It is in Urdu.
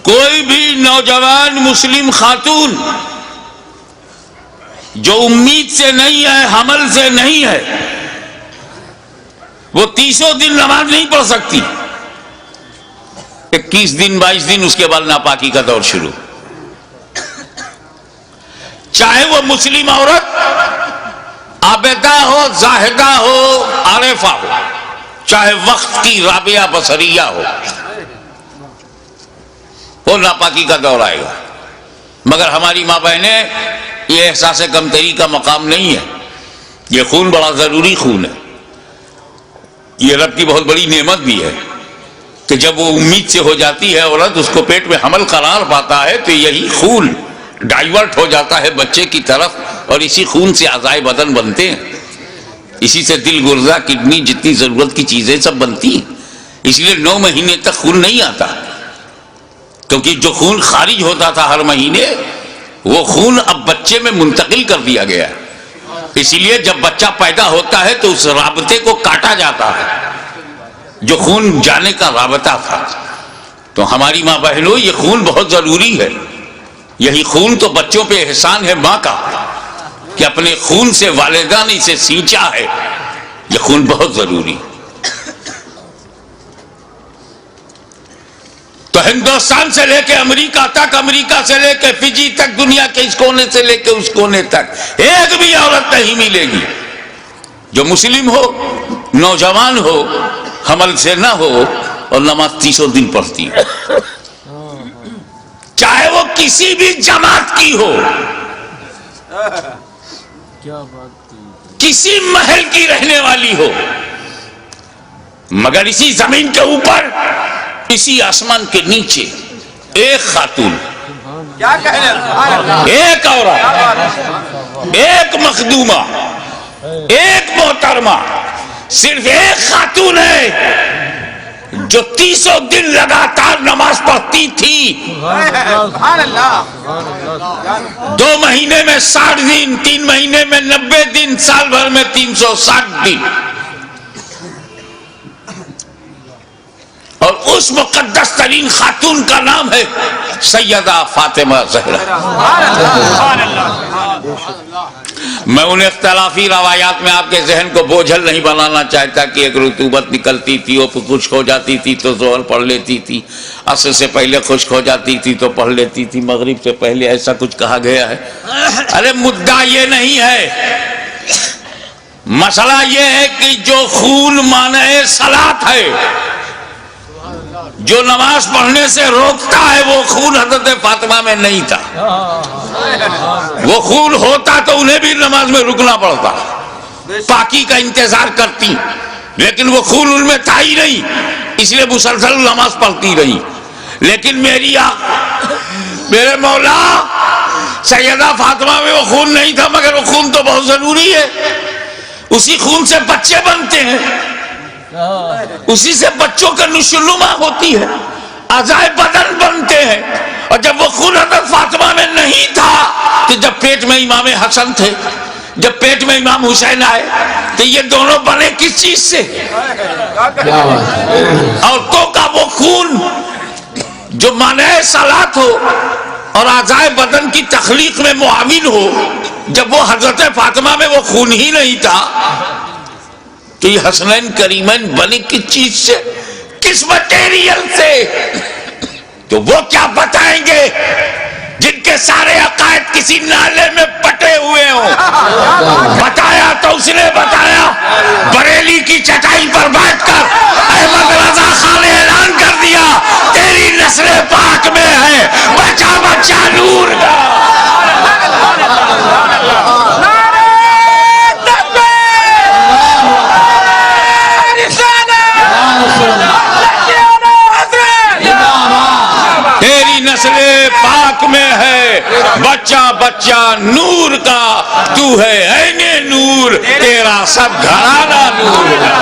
کوئی بھی نوجوان مسلم خاتون جو امید سے نہیں ہے، حمل سے نہیں ہے، وہ 30 دن نماز نہیں پڑھ سکتی۔ 21 دن 22 دن اس کے بعد ناپاکی کا دور شروع، چاہے وہ مسلم عورت عابدہ ہو، زاہدہ ہو، عارفہ ہو، چاہے وقت کی رابعہ بصریہ ہو، وہ ناپاکی کا دور آئے گا۔ مگر ہماری ماں بہنیں، یہ احساس کمتری کا مقام نہیں ہے، یہ خون بڑا ضروری خون ہے، یہ رب کی بہت بڑی نعمت بھی ہے کہ جب وہ امید سے ہو جاتی ہے عورت، اس کو پیٹ میں حمل قرار پاتا ہے تو یہی خون ڈائیورٹ ہو جاتا ہے بچے کی طرف، اور اسی خون سے اعضائے بدن بنتے ہیں، اسی سے دل، گردہ، کڈنی، جتنی ضرورت کی چیزیں سب بنتی ہیں۔ اس لیے 9 مہینے تک خون نہیں آتا، کیونکہ جو خون خارج ہوتا تھا ہر مہینے، وہ خون اب بچے میں منتقل کر دیا گیا ہے۔ اسی لیے جب بچہ پیدا ہوتا ہے تو اس رابطے کو کاٹا جاتا ہے جو خون جانے کا رابطہ تھا۔ تو ہماری ماں بہنوں، یہ خون بہت ضروری ہے، یہی خون تو بچوں پہ احسان ہے ماں کا کہ اپنے خون سے والدہ نے اسے سینچا ہے، یہ خون بہت ضروری۔ تو ہندوستان سے لے کے امریکہ تک، امریکہ سے لے کے فجی تک، دنیا کے اس کونے سے لے کے اس کونے تک ایک بھی عورت نہیں ملے گی جو مسلم ہو، نوجوان ہو، حمل سے نہ ہو اور نماز 30 دن پڑھتی ہے، چاہے وہ کسی بھی جماعت کی ہو، کسی محل کی رہنے والی ہو، مگر اسی زمین کے اوپر، اسی آسمان کے نیچے ایک خاتون، ایک عورت، ایک مخدومہ، ایک محترمہ، صرف ایک خاتون ہے جو 30 دن لگاتار نماز پڑھتی تھی۔ 2 مہینے میں 60 دن، 3 مہینے میں 90 دن، سال بھر میں 360 دن، اور اس مقدس ترین خاتون کا نام ہے سیدہ فاطمہ زہرا۔ میں ان اختلافی روایات میں آپ کے ذہن کو بوجھل نہیں بنانا چاہتا کہ ایک رطوبت نکلتی تھی، وہ خشک ہو جاتی تھی تو ظہر پڑھ لیتی تھی، عصر سے پہلے خشک ہو جاتی تھی تو پڑھ لیتی تھی، مغرب سے پہلے، ایسا کچھ کہا گیا ہے۔ ارے مدعا یہ نہیں ہے، مسئلہ یہ ہے کہ جو خون مانع صلاۃ ہے، جو نماز پڑھنے سے روکتا ہے، وہ خون حضرت فاطمہ میں نہیں تھا۔ وہ خون ہوتا تو انہیں بھی نماز میں رکنا پڑتا، پاکی کا انتظار کرتی، لیکن وہ خون ان میں تھا ہی نہیں، اس لیے مسلسل نماز پڑھتی رہی۔ لیکن میرے مولا سیدہ فاطمہ میں وہ خون نہیں تھا، مگر وہ خون تو بہت ضروری ہے، اسی خون سے بچے بنتے ہیں، اسی سے بچوں کا نشوونما ہوتی ہے، اعضائے بدن بنتے ہیں، اور جب وہ خون حضرت فاطمہ میں نہیں تھا تو جب پیٹ میں امام حسن تھے، جب پیٹ میں امام حسین آئے تو یہ دونوں بنے کس چیز سے؟ عورتوں کا وہ خون جو مانع صلاۃ ہو اور اعضائے بدن کی تخلیق میں معاون ہو، جب وہ حضرت فاطمہ میں وہ خون ہی نہیں تھا تو یہ حسنین کریمین بنے کس چیز سے، کس مٹیریل سے؟ تو وہ کیا بتائیں گے جن کے سارے عقائد کسی نالے میں پٹے ہوئے ہوں؟ بتایا تو اس نے بتایا، بریلی کی چٹائی پر بیٹھ کر احمد رضا خان نے اعلان کر دیا، تیری نسل پاک میں ہے بچہ بچہ نور کا۔ نسل پاک میں ہے بچہ بچہ نور کا، تو ہے عین نور، تیرا سب گھرانہ نور کا۔